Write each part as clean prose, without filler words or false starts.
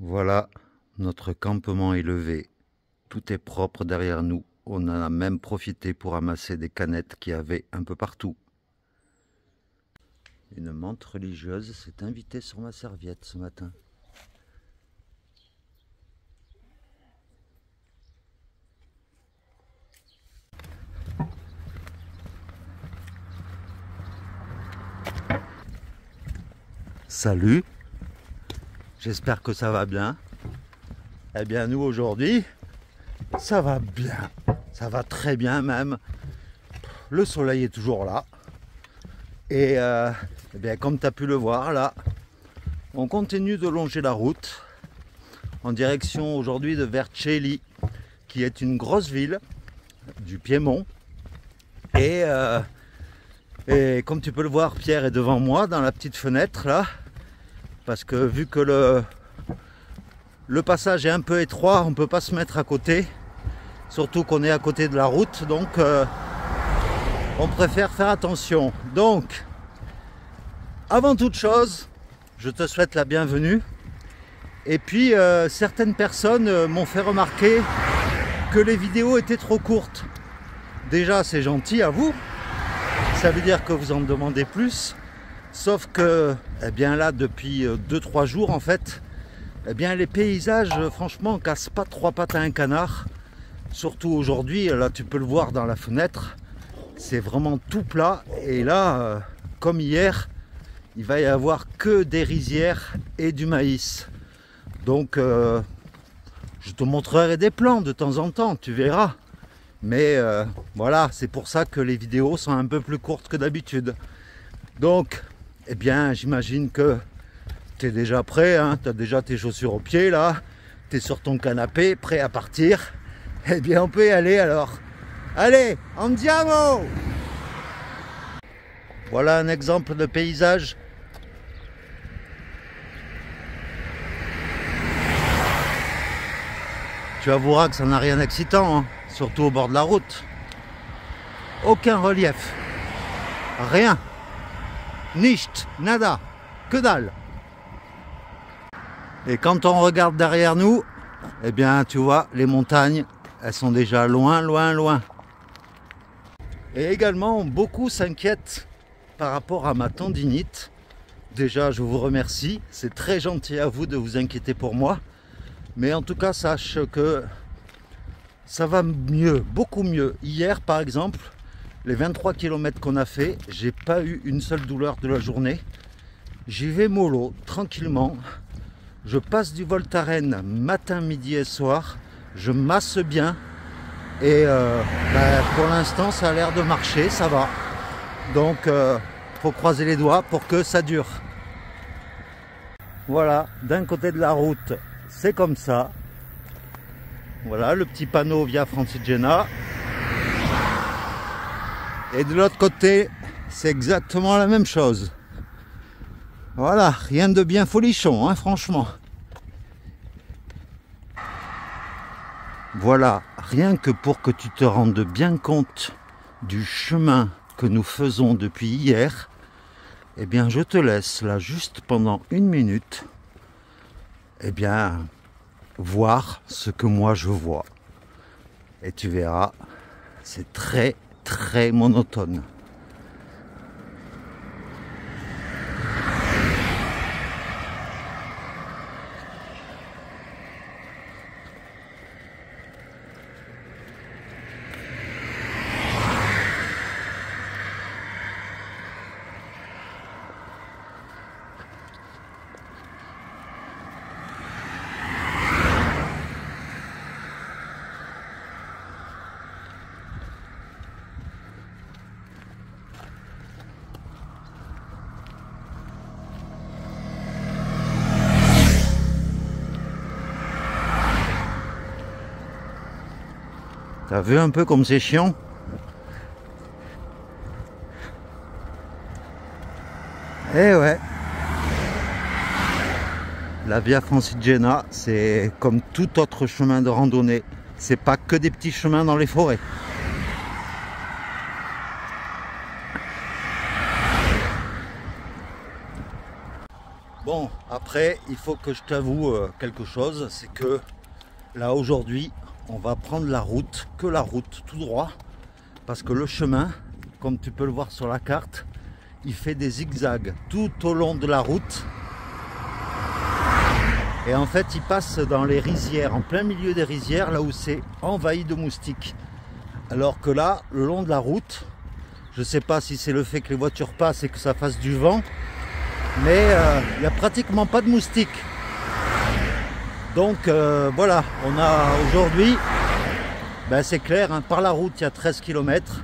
Voilà, notre campement est levé. Tout est propre derrière nous. On en a même profité pour ramasser des canettes qu'il y avait un peu partout. Une menthe religieuse s'est invitée sur ma serviette ce matin. Salut, j'espère que ça va bien. Eh bien nous aujourd'hui, ça va bien, ça va très bien même. Le soleil est toujours là. Et eh bien, comme tu as pu le voir là, on continue de longer la route en direction aujourd'hui de Vercelli, qui est une grosse ville du Piémont. Et comme tu peux le voir, Pierre est devant moi dans la petite fenêtre là, parce que vu que le passage est un peu étroit, on ne peut pas se mettre à côté, surtout qu'on est à côté de la route, donc on préfère faire attention. Donc, avant toute chose, je te souhaite la bienvenue. Et puis, certaines personnes m'ont fait remarquer que les vidéos étaient trop courtes. Déjà, c'est gentil à vous. Ça veut dire que vous en demandez plus. Sauf que, eh bien là, depuis 2-3 jours, en fait, eh bien les paysages, franchement, cassent pas trois pattes à un canard. Surtout aujourd'hui, là, tu peux le voir dans la fenêtre. C'est vraiment tout plat. Et là, comme hier, il va y avoir que des rizières et du maïs. Donc, je te montrerai des plans de temps en temps, tu verras. Mais voilà, c'est pour ça que les vidéos sont un peu plus courtes que d'habitude. Donc, eh bien, j'imagine que tu es déjà prêt, hein, tu as déjà tes chaussures aux pieds là, tu es sur ton canapé, prêt à partir. Eh bien, on peut y aller alors. Allez, andiamo! Voilà un exemple de paysage. Tu avoueras que ça n'a rien d'excitant, hein, surtout au bord de la route. Aucun relief. Rien. Nicht, nada, que dalle. Et quand on regarde derrière nous, eh bien tu vois, les montagnes, elles sont déjà loin, loin, loin. Et également, beaucoup s'inquiètent par rapport à ma tendinite. Déjà, je vous remercie, c'est très gentil à vous de vous inquiéter pour moi. Mais en tout cas, sache que ça va mieux, beaucoup mieux. Hier, par exemple, les 23 km qu'on a fait, j'ai pas eu une seule douleur de la journée. J'y vais mollo, tranquillement. Je passe du Voltaren matin, midi et soir. Je masse bien. Et pour l'instant, ça a l'air de marcher, ça va. Donc, faut croiser les doigts pour que ça dure. Voilà, d'un côté de la route, c'est comme ça. Voilà, le petit panneau Via Francigena. Et de l'autre côté, c'est exactement la même chose. Voilà, rien de bien folichon, hein, franchement. Voilà, rien que pour que tu te rendes bien compte du chemin que nous faisons depuis hier, eh bien, je te laisse là juste pendant 1 minute, eh bien, voir ce que moi je vois. Et tu verras, c'est très très monotone. T'as vu un peu comme c'est chiant? Eh ouais. La Via Francigena, c'est comme tout autre chemin de randonnée. C'est pas que des petits chemins dans les forêts. Bon, Après, il faut que je t'avoue quelque chose, c'est que là aujourd'hui, on va prendre la route, que la route tout droit, parce que le chemin, comme tu peux le voir sur la carte, il fait des zigzags tout au long de la route. Et en fait, il passe dans les rizières, en plein milieu des rizières, là où c'est envahi de moustiques. Alors que là, le long de la route, je ne sais pas si c'est le fait que les voitures passent et que ça fasse du vent, mais il n'y a pratiquement pas de moustiques. Donc voilà, on a aujourd'hui, ben c'est clair, hein, par la route il y a 13 km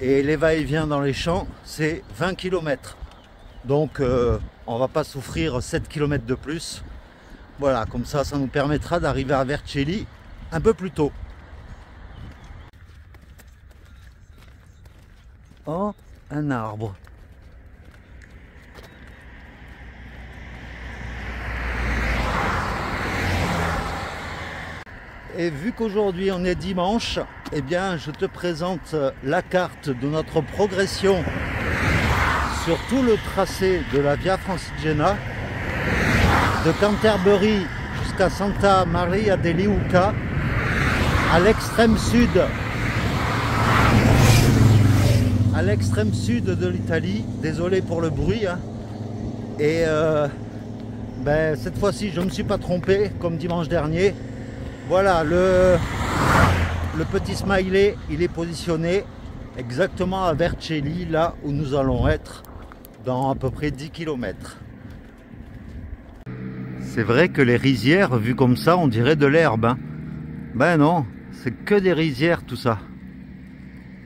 et les va-et-vient dans les champs c'est 20 km. Donc on va pas souffrir 7 km de plus. Voilà, comme ça nous permettra d'arriver à Vercelli un peu plus tôt. Oh, un arbre. Et vu qu'aujourd'hui on est dimanche, eh bien je te présente la carte de notre progression sur tout le tracé de la Via Francigena, de Canterbury jusqu'à Santa Maria degli Uca, à l'extrême sud de l'Italie. Désolé pour le bruit, hein. Et ben, cette fois-ci je ne me suis pas trompé comme dimanche dernier. Voilà, le petit smiley, il est positionné exactement à Vercelli, là où nous allons être dans à peu près 10 km. C'est vrai que les rizières, vues comme ça, on dirait de l'herbe, hein. Ben non, c'est que des rizières tout ça.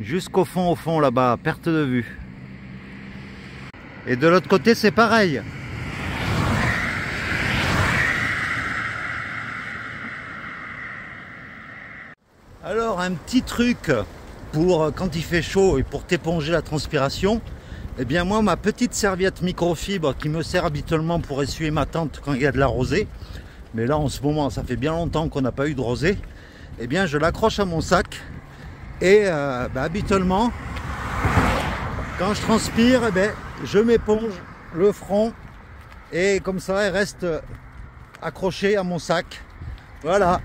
Jusqu'au fond là-bas, perte de vue. Et de l'autre côté, c'est pareil. Alors, un petit truc pour quand il fait chaud et pour t'éponger la transpiration. Eh bien moi, ma petite serviette microfibre qui me sert habituellement pour essuyer ma tente quand il y a de la rosée, mais là en ce moment ça fait bien longtemps qu'on n'a pas eu de rosée, eh bien je l'accroche à mon sac et habituellement quand je transpire, eh bien, je m'éponge le front et comme ça elle reste accrochée à mon sac. Voilà.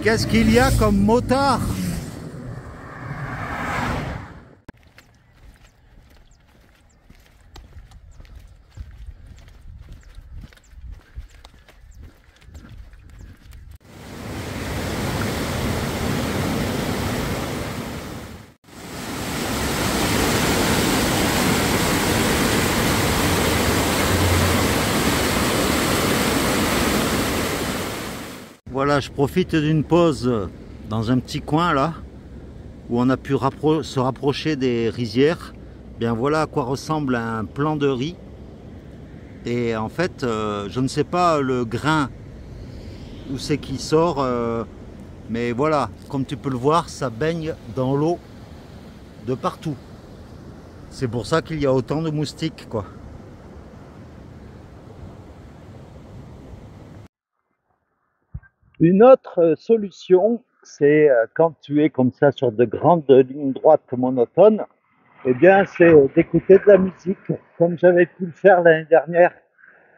Qu'est-ce qu'il y a comme motard? Voilà, je profite d'une pause dans un petit coin là où on a pu se rapprocher des rizières. Bien voilà à quoi ressemble un plant de riz. Et en fait, je ne sais pas le grain où c'est qui sort, mais voilà, comme tu peux le voir, ça baigne dans l'eau de partout. C'est pour ça qu'il y a autant de moustiques, quoi. Une autre solution, c'est quand tu es comme ça sur de grandes lignes droites monotones, eh bien, c'est d'écouter de la musique, comme j'avais pu le faire l'année dernière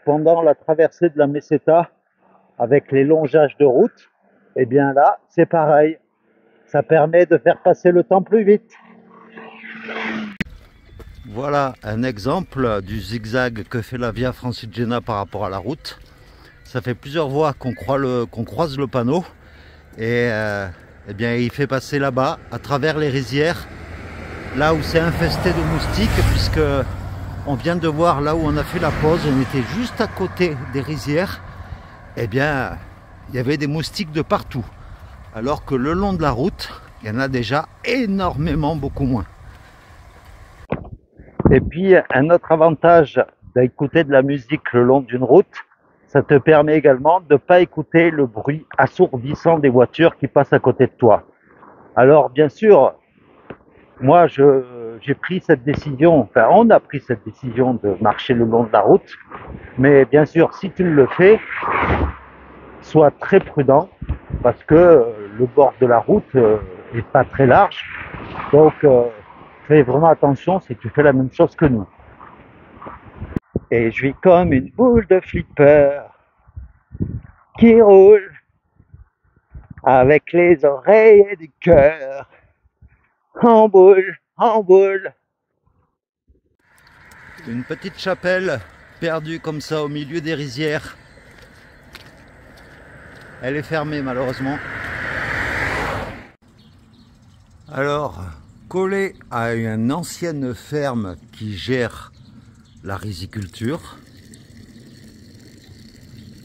pendant la traversée de la Meseta avec les longeages de route. Eh bien là, c'est pareil. Ça permet de faire passer le temps plus vite. Voilà un exemple du zigzag que fait la Via Francigena par rapport à la route. Ça fait plusieurs fois qu'on croise le panneau et eh bien, il fait passer là-bas, à travers les rizières, là où c'est infesté de moustiques, puisque on vient de voir là où on a fait la pause, on était juste à côté des rizières. Eh bien, il y avait des moustiques de partout, alors que le long de la route, il y en a déjà énormément, beaucoup moins. Et puis, un autre avantage d'écouter de la musique le long d'une route, ça te permet également de ne pas écouter le bruit assourdissant des voitures qui passent à côté de toi. Alors, bien sûr, moi, j'ai pris cette décision, enfin, on a pris cette décision de marcher le long de la route, mais bien sûr, si tu le fais, sois très prudent, parce que le bord de la route n'est pas très large, donc fais vraiment attention si tu fais la même chose que nous. Et je vis comme une boule de flipper qui roule avec les oreilles et du cœur en boule, en boule. Une petite chapelle perdue comme ça au milieu des rizières. Elle est fermée malheureusement. Alors, collé à une ancienne ferme qui gère la riziculture,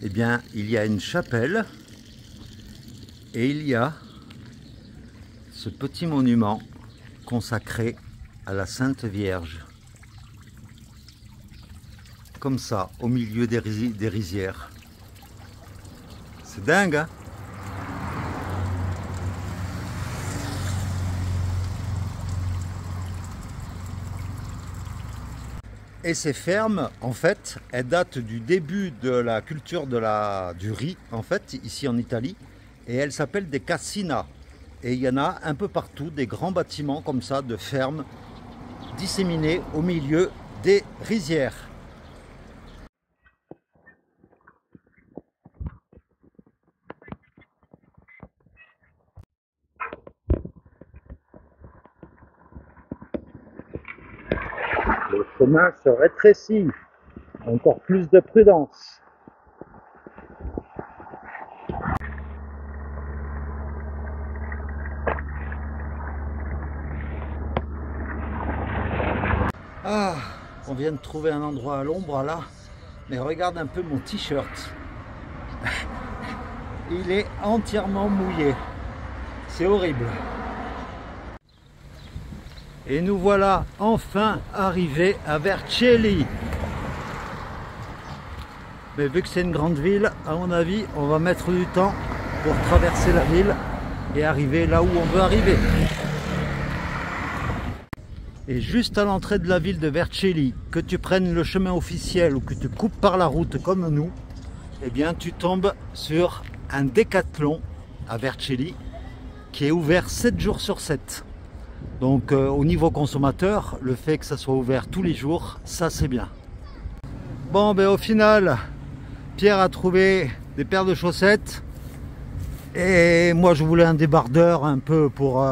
eh bien, il y a une chapelle et il y a ce petit monument consacré à la Sainte Vierge. Comme ça, au milieu des rizières. C'est dingue, hein? Et ces fermes, en fait, elles datent du début de la culture du riz, en fait, ici en Italie. Et elles s'appellent des cascina. Et il y en a un peu partout, des grands bâtiments comme ça, de fermes, disséminés au milieu des rizières. Le chemin se rétrécit, encore plus de prudence. Ah, on vient de trouver un endroit à l'ombre là, mais regarde un peu mon t-shirt. Il est entièrement mouillé. C'est horrible. Et nous voilà enfin arrivés à Vercelli. Mais vu que c'est une grande ville, à mon avis, on va mettre du temps pour traverser la ville et arriver là où on veut arriver. Et juste à l'entrée de la ville de Vercelli, que tu prennes le chemin officiel ou que tu coupes par la route comme nous, eh bien tu tombes sur un Decathlon à Vercelli qui est ouvert 7 jours sur 7. Donc au niveau consommateur, le fait que ça soit ouvert tous les jours, ça c'est bien. Bon, ben au final, Pierre a trouvé des paires de chaussettes et moi je voulais un débardeur un peu pour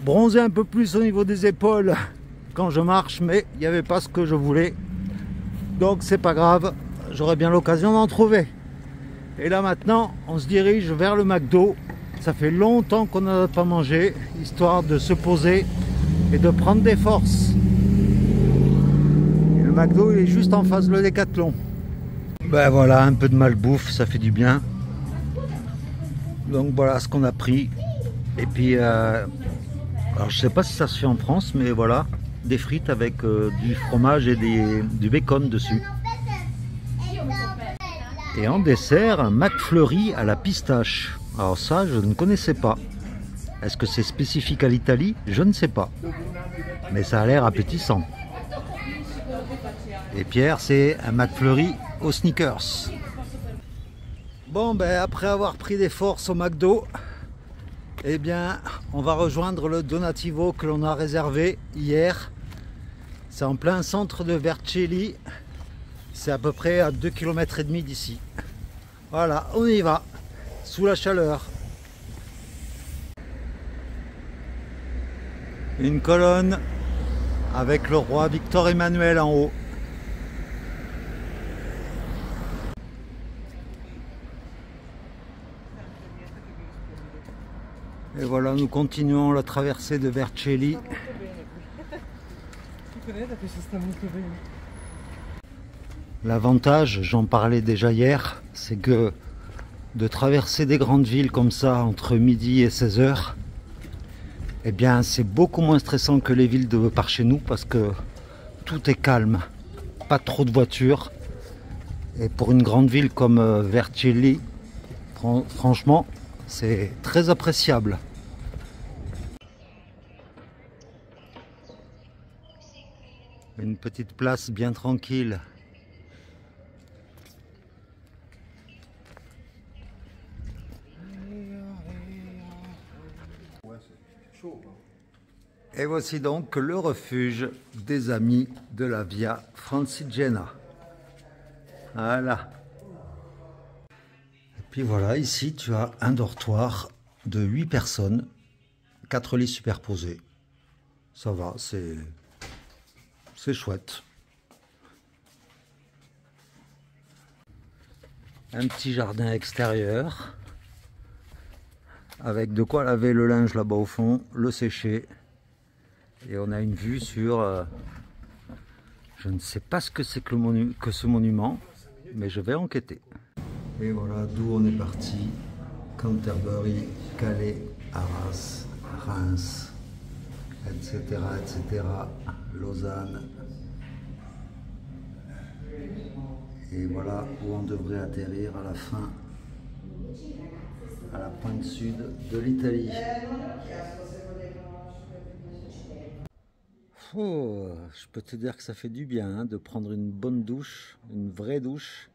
bronzer un peu plus au niveau des épaules quand je marche, mais il n'y avait pas ce que je voulais. Donc c'est pas grave, j'aurai bien l'occasion d'en trouver. Et là maintenant, on se dirige vers le McDo. Ça fait longtemps qu'on n'a pas mangé, histoire de se poser et de prendre des forces. Et le McDo, il est juste en face de le Decathlon. Ben voilà, un peu de malbouffe, ça fait du bien. Donc voilà ce qu'on a pris. Et puis, alors je sais pas si ça se fait en France, mais voilà, des frites avec du fromage et du bacon dessus. Et en dessert, un McFlurry à la pistache. Alors ça, je ne connaissais pas. Est-ce que c'est spécifique à l'Italie? Je ne sais pas. Mais ça a l'air appétissant. Et Pierre, c'est un McFlurry aux sneakers. Bon, ben après avoir pris des forces au McDo, Eh bien, on va rejoindre le Donativo que l'on a réservé hier. C'est en plein centre de Vercelli. C'est à peu près à 2,5 km d'ici. Voilà, on y va, sous la chaleur. Une colonne avec le roi Victor Emmanuel en haut. Et voilà, nous continuons la traversée de Vercelli. L'avantage, j'en parlais déjà hier, c'est que de traverser des grandes villes comme ça entre midi et 16 h, eh bien c'est beaucoup moins stressant que les villes de par chez nous parce que tout est calme, pas trop de voitures. Et pour une grande ville comme Vercelli, franchement, c'est très appréciable. Une petite place bien tranquille. Et voici donc le refuge des amis de la Via Francigena. Voilà. Et puis voilà, ici tu as un dortoir de 8 personnes, 4 lits superposés. Ça va, c'est chouette. Un petit jardin extérieur avec de quoi laver le linge là-bas au fond, le sécher. Et on a une vue sur... je ne sais pas ce que c'est que ce monument, mais je vais enquêter. Et voilà d'où on est parti. Canterbury, Calais, Arras, Reims, etc., etc. Lausanne. Et voilà où on devrait atterrir à la fin, à la pointe sud de l'Italie. Oh, je peux te dire que ça fait du bien hein, de prendre une bonne douche, une vraie douche,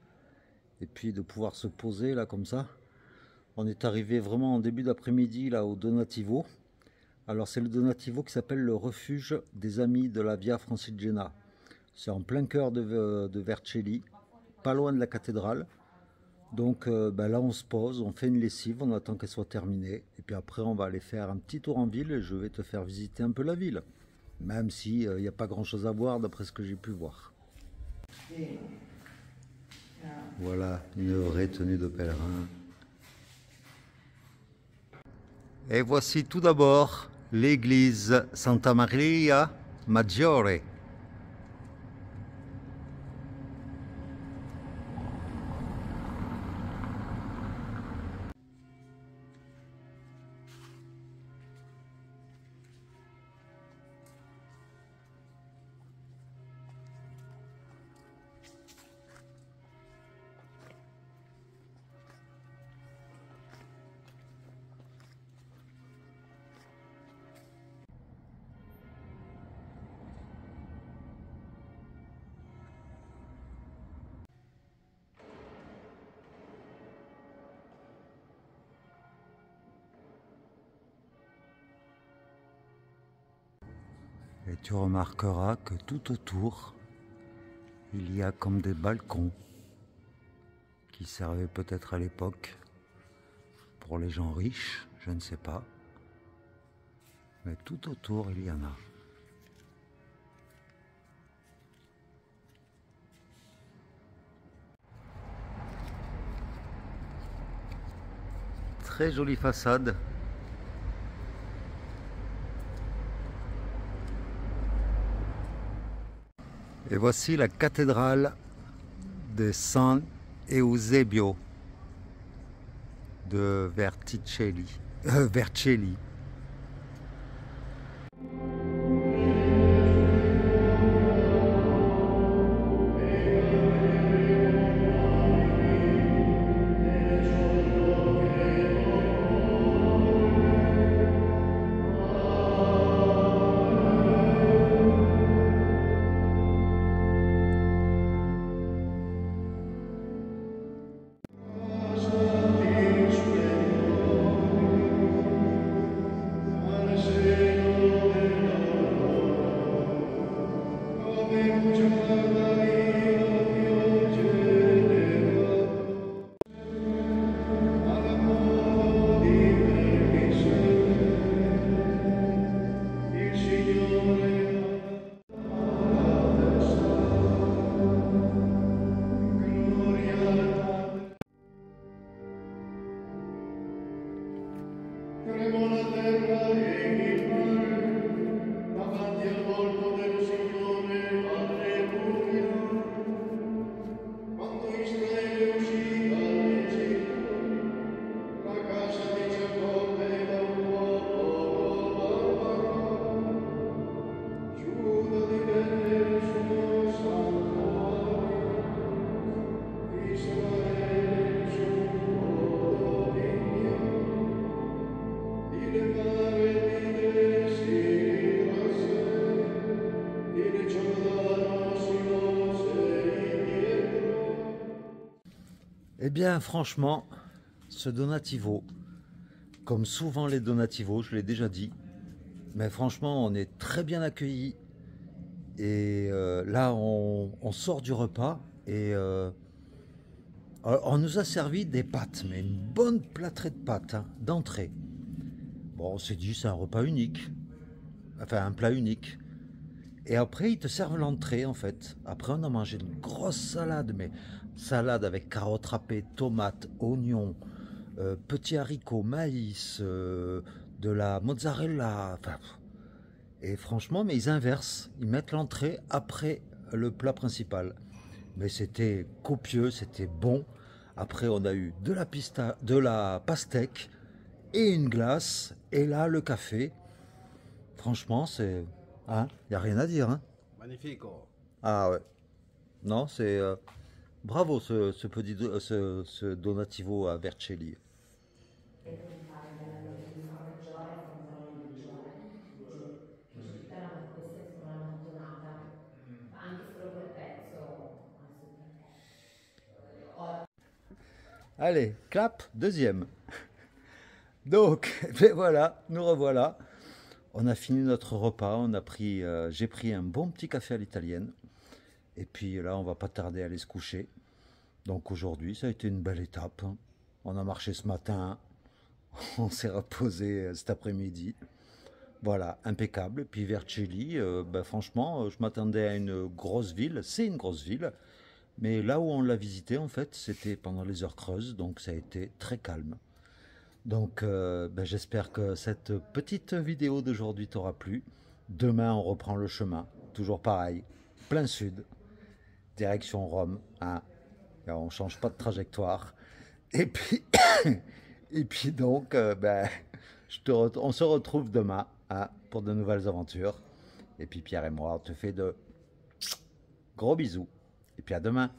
et puis de pouvoir se poser là comme ça. On est arrivé vraiment en début d'après-midi là au Donativo. Alors c'est le Donativo qui s'appelle le refuge des amis de la Via Francigena. C'est en plein cœur de Vercelli, pas loin de la cathédrale. Donc là on se pose, on fait une lessive, on attend qu'elle soit terminée. Et puis après on va aller faire un petit tour en ville et je vais te faire visiter un peu la ville. Même si il n'y a pas grand chose à voir d'après ce que j'ai pu voir. Voilà une vraie tenue de pèlerin. Et voici tout d'abord l'église Santa Maria Maggiore. Et tu remarqueras que tout autour, il y a comme des balcons qui servaient peut-être à l'époque pour les gens riches, je ne sais pas. Mais tout autour, il y en a. Très jolie façade. Et voici la cathédrale de San Eusebio de Vercelli. Eh bien, franchement, ce Donativo, comme souvent les Donativos, je l'ai déjà dit, mais franchement, on est très bien accueillis. Et là, on sort du repas et on nous a servi des pâtes, mais une bonne plâtrée de pâtes hein, d'entrée. Bon, on s'est dit, c'est un repas unique, enfin un plat unique. Et après, ils te servent l'entrée en fait. Après, on a mangé une grosse salade, mais salade avec carottes râpées, tomates, oignons, petits haricots, maïs, de la mozzarella. Enfin, et franchement, mais ils inversent. Ils mettent l'entrée après le plat principal. Mais c'était copieux, c'était bon. Après, on a eu de la pastèque et une glace. Et là, le café. Franchement, c'est... Hein, y a rien à dire. Hein. Magnifico. Ah ouais. Non, c'est... bravo ce petit ce Donativo a Vercelli. Allez, clap, deuxième. Donc, ben voilà, nous revoilà. On a fini notre repas, on a pris, j'ai pris un bon petit café à l'italienne. Et puis là, on va pas tarder à aller se coucher. Donc aujourd'hui, ça a été une belle étape. Hein. On a marché ce matin, on s'est reposé cet après-midi. Voilà, impeccable. Et puis Vercelli, ben franchement, je m'attendais à une grosse ville. C'est une grosse ville. Mais là où on l'a visité, en fait, c'était pendant les heures creuses. Donc ça a été très calme. Donc ben, j'espère que cette petite vidéo d'aujourd'hui t'aura plu. Demain, on reprend le chemin. Toujours pareil. Plein sud. Direction Rome. Hein. On ne change pas de trajectoire. Et puis, et puis donc, ben, on se retrouve demain hein, pour de nouvelles aventures. Et puis Pierre et moi, on te fait de gros bisous. Et puis à demain.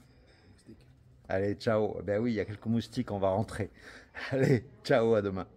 Allez, ciao. Ben oui, il y a quelques moustiques, on va rentrer. Allez, ciao, à demain.